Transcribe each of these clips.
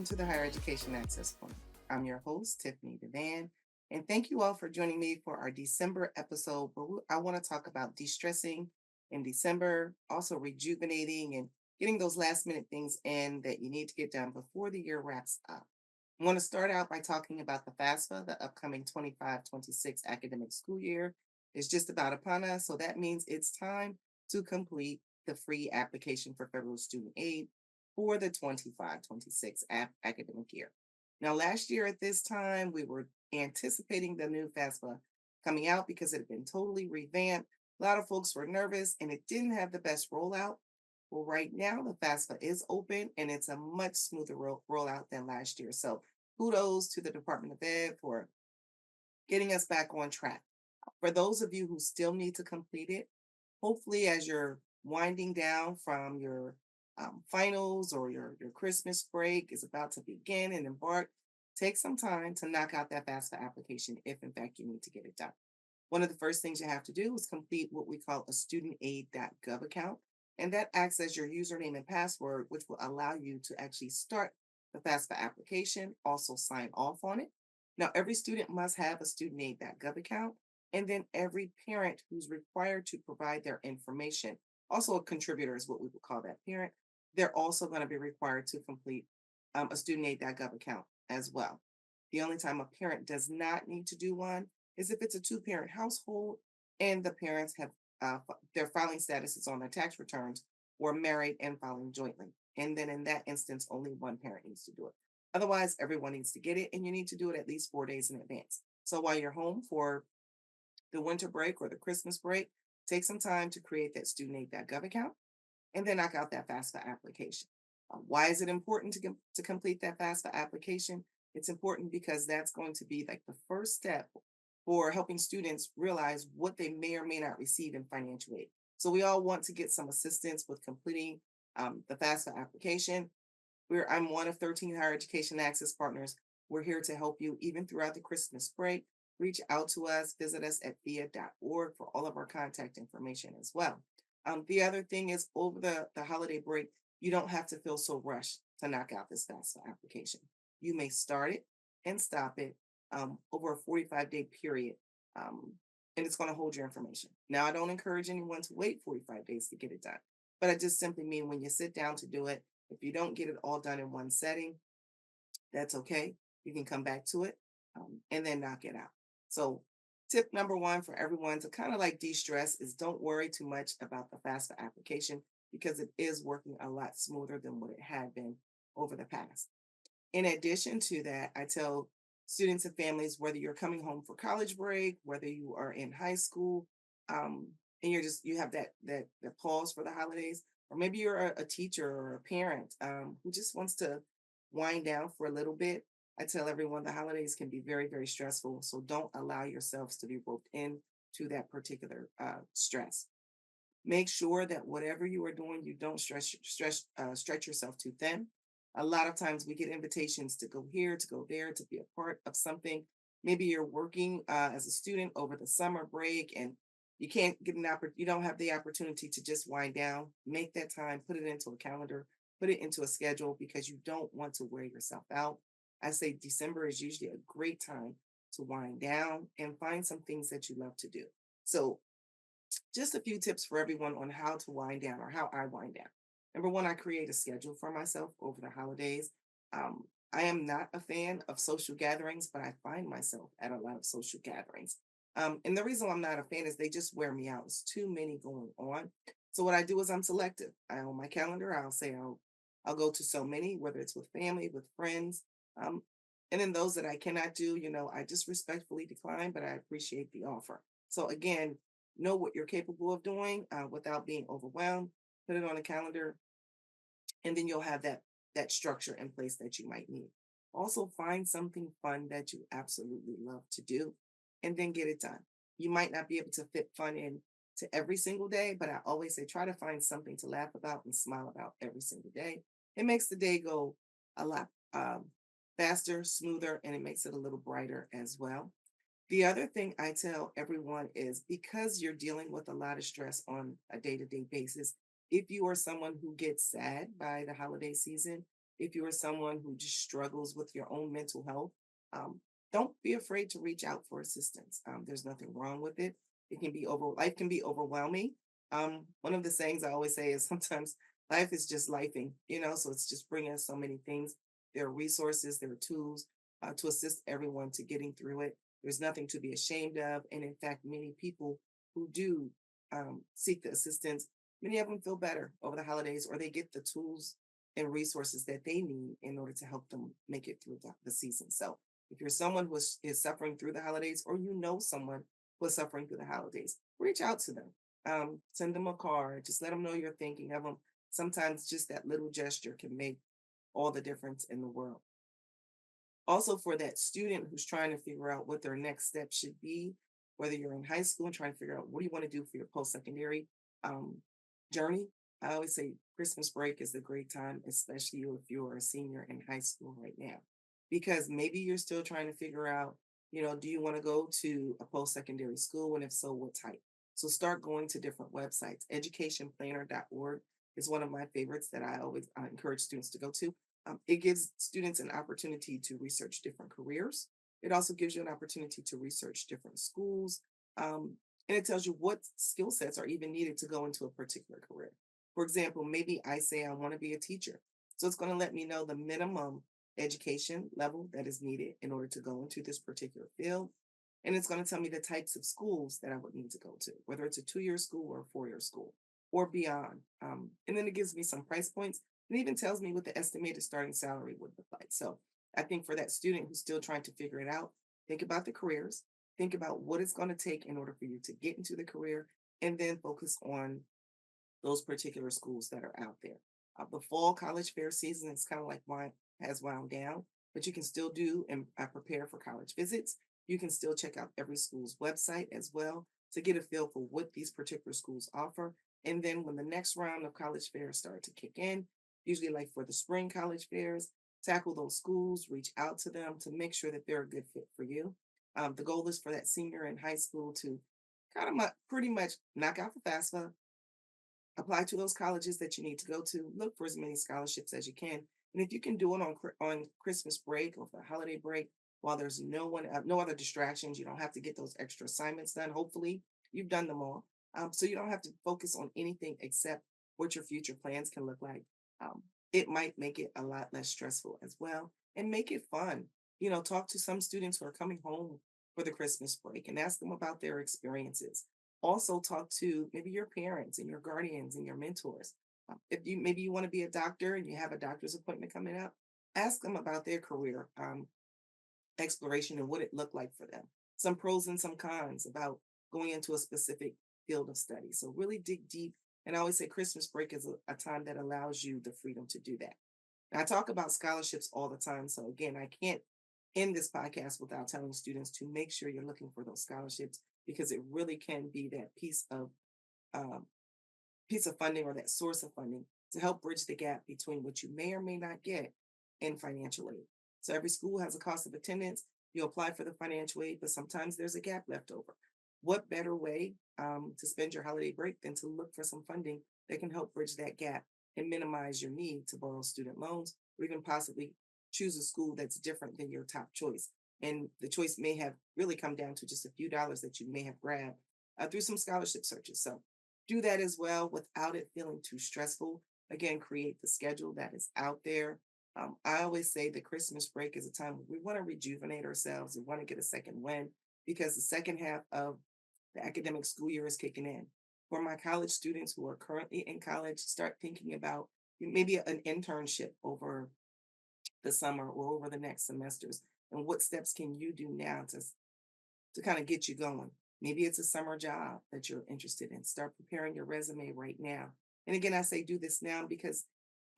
to the Higher Education Access Point. I'm your host, Tiffanie Devan, and thank you all for joining me for our December episode where I want to talk about de stressing in December, also rejuvenating and getting those last minute things in that you need to get done before the year wraps up. I want to start out by talking about the FAFSA, the upcoming 25-26 academic school year is just about upon us. So that means it's time to complete the free application for federal student aid for the 25-26 academic year. Now, last year at this time, we were anticipating the new FAFSA coming out because it had been totally revamped. A lot of folks were nervous and it didn't have the best rollout. Well, right now, the FAFSA is open and it's a much smoother rollout than last year. So, kudos to the Department of Ed for getting us back on track. For those of you who still need to complete it, hopefully, as you're winding down from your finals or your Christmas break is about to begin and embark, take some time to knock out that FAFSA application if, in fact, you need to get it done. One of the first things you have to do is complete what we call a studentaid.gov account. And that acts as your username and password, which will allow you to actually start the FAFSA application, also sign off on it. Now, every student must have a studentaid.gov account, and then every parent who's required to provide their information, also a contributor is what we would call that parent, they're also going to be required to complete a studentaid.gov account as well. The only time a parent does not need to do one is if it's a two-parent household and the parents have their filing statuses on their tax returns were married and filing jointly. And then in that instance, only one parent needs to do it. Otherwise, everyone needs to get it, and you need to do it at least 4 days in advance. So while you're home for the winter break or the Christmas break, take some time to create that studentaid.gov account and then knock out that FAFSA application. Why is it important to complete that FAFSA application? It's important because that's going to be like the first step for helping students realize what they may or may not receive in financial aid. So we all want to get some assistance with completing the FAFSA application. I'm one of 13 higher education access partners. We're here to help you even throughout the Christmas break. Reach out to us, visit us at via.org for all of our contact information as well. The other thing is over the holiday break, you don't have to feel so rushed to knock out this FAFSA application. You may start it and stop it over a 45-day period, and it's going to hold your information. Now, I don't encourage anyone to wait 45 days to get it done, but I just simply mean when you sit down to do it, if you don't get it all done in one setting, that's okay. You can come back to it and then knock it out. So, tip number one for everyone to kind of like de stress is don't worry too much about the FAFSA application because it is working a lot smoother than what it had been over the past. In addition to that, I tell students and families whether you're coming home for college break, whether you are in high school, and you have that pause for the holidays, or maybe you're a teacher or a parent who just wants to wind down for a little bit. I tell everyone the holidays can be very, very stressful, so don't allow yourselves to be roped in to that particular stress. Make sure that whatever you are doing, you don't stretch yourself too thin. A lot of times we get invitations to go here, to go there, to be a part of something. Maybe you're working as a student over the summer break and you can't get you don't have the opportunity to just wind down. Make that time, put it into a calendar, put it into a schedule because you don't want to wear yourself out. I say December is usually a great time to wind down and find some things that you love to do. So just a few tips for everyone on how to wind down or how I wind down. Number one, I create a schedule for myself over the holidays. Um, I am not a fan of social gatherings, but I find myself at a lot of social gatherings. And the reason why I'm not a fan is they just wear me out. It's too many going on. So what I do is I'm selective. On my calendar, I'll say I'll go to so many, whether it's with family, with friends. Um, and then those that I cannot do, I just respectfully decline, but I appreciate the offer. So again, know what you're capable of doing without being overwhelmed. Put it on a calendar, and then you'll have that structure in place that you might need. Also, find something fun that you absolutely love to do, and then get it done. You might not be able to fit fun in to every single day, but I always say try to find something to laugh about and smile about every single day. It makes the day go a lot faster, smoother, and it makes it a little brighter as well. The other thing I tell everyone is because you're dealing with a lot of stress on a day to day basis, if you are someone who gets sad by the holiday season, If you are someone who just struggles with your own mental health, um, don't be afraid to reach out for assistance. There's nothing wrong with it. It can be over life can be overwhelming. One of the sayings I always say is sometimes life is just lifing, so it's just bringing us so many things. There are resources, there are tools to assist everyone to getting through it. There's nothing to be ashamed of. And in fact, many people who do seek the assistance, many of them feel better over the holidays or they get the tools and resources that they need in order to help them make it through the season. So if you're someone who is suffering through the holidays or you know someone who is suffering through the holidays, reach out to them. Send them a card. Just let them know you're thinking of them. Sometimes just that little gesture can make all the difference in the world. Also, for that student who's trying to figure out what their next step should be, whether you're in high school and trying to figure out what do you want to do for your post-secondary um, journey, I always say Christmas break is a great time, especially if you're a senior in high school right now, because maybe you're still trying to figure out, do you want to go to a post-secondary school, and if so, what type? So start going to different websites. Educationplanner.org is one of my favorites that I always encourage students to go to. It gives students an opportunity to research different careers. It also gives you an opportunity to research different schools. And it tells you what skill sets are even needed to go into a particular career. For example, maybe I say I want to be a teacher. So it's going to let me know the minimum education level that is needed in order to go into this particular field. And it's going to tell me the types of schools that I would need to go to, whether it's a 2-year school or a 4-year school or beyond. And then it gives me some price points and even tells me what the estimated starting salary would look like. So I think for that student who's still trying to figure it out, think about the careers, think about what it's going to take in order for you to get into the career, and then focus on those particular schools that are out there. The fall college fair season is kind of like has wound down, but you can still do and prepare for college visits. You can still check out every school's website as well to get a feel for what these particular schools offer. And then when the next round of college fairs start to kick in, usually like for the spring college fairs, tackle those schools, reach out to them to make sure that they're a good fit for you. The goal is for that senior in high school to kind of pretty much knock out the FAFSA, apply to those colleges that you need to go to, look for as many scholarships as you can. And if you can do it on Christmas break or for holiday break, while there's no other distractions, you don't have to get those extra assignments done. Hopefully, you've done them all, so you don't have to focus on anything except what your future plans can look like. Um, it might make it a lot less stressful as well, and make it fun. Talk to some students who are coming home for the Christmas break and ask them about their experiences. Also talk to maybe your parents and your guardians and your mentors. If you maybe you want to be a doctor and you have a doctor's appointment coming up, ask them about their career exploration and what it looked like for them. Some pros and some cons about going into a specific field of study. So really dig deep. And I always say Christmas break is a time that allows you the freedom to do that. And I talk about scholarships all the time. So again, I can't end this podcast without telling students to make sure you're looking for those scholarships because it really can be that um, piece of funding or that source of funding to help bridge the gap between what you may or may not get in financial aid. So every school has a cost of attendance. You apply for the financial aid, but sometimes there's a gap left over. What better way to spend your holiday break than to look for some funding that can help bridge that gap and minimize your need to borrow student loans or even possibly choose a school that's different than your top choice. And the choice may have really come down to just a few dollars that you may have grabbed through some scholarship searches. So do that as well without it feeling too stressful. Again, create the schedule that is out there. I always say the Christmas break is a time where we want to rejuvenate ourselves. We want to get a second wind because the second half of the academic school year is kicking in. For my college students who are currently in college, start thinking about maybe an internship over the summer or over the next semesters. And what steps can you do now to kind of get you going? Maybe it's a summer job that you're interested in. Start preparing your resume right now. And again, I say do this now because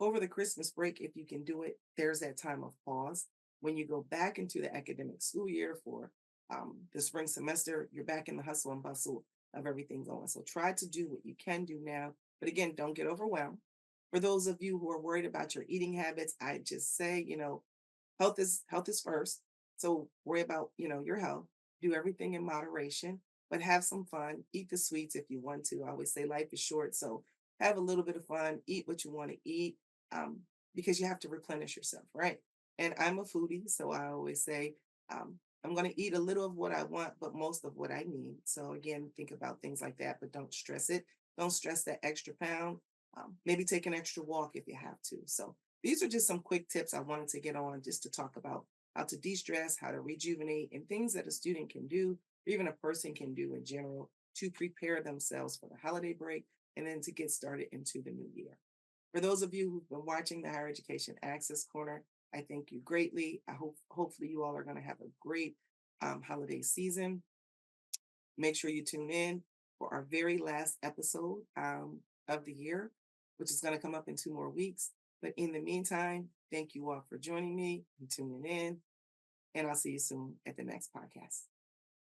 over the Christmas break, if you can do it, there's that time of pause. When you go back into the academic school year for the spring semester, you're back in the hustle and bustle of everything going. So try to do what you can do now. But again, don't get overwhelmed. For those of you who are worried about your eating habits, I just say, health is first. So worry about, your health. Do everything in moderation, but have some fun. Eat the sweets if you want to. I always say life is short, so have a little bit of fun. Eat what you want to eat. Um, because you have to replenish yourself, right? And I'm a foodie, so I always say, I'm going to eat a little of what I want, but most of what I need. So again, think about things like that, but don't stress it. Don't stress that extra pound. Maybe take an extra walk if you have to. So these are just some quick tips I wanted to get on just to talk about how to de-stress, how to rejuvenate, and things that a student can do, or even a person can do in general to prepare themselves for the holiday break and then to get started into the new year. For those of you who've been watching the Higher Education Access Corner, I thank you greatly. I hope hopefully you all are going to have a great holiday season. Make sure you tune in for our very last episode of the year, which is going to come up in 2 more weeks. But in the meantime, thank you all for joining me and tuning in, and I'll see you soon at the next podcast.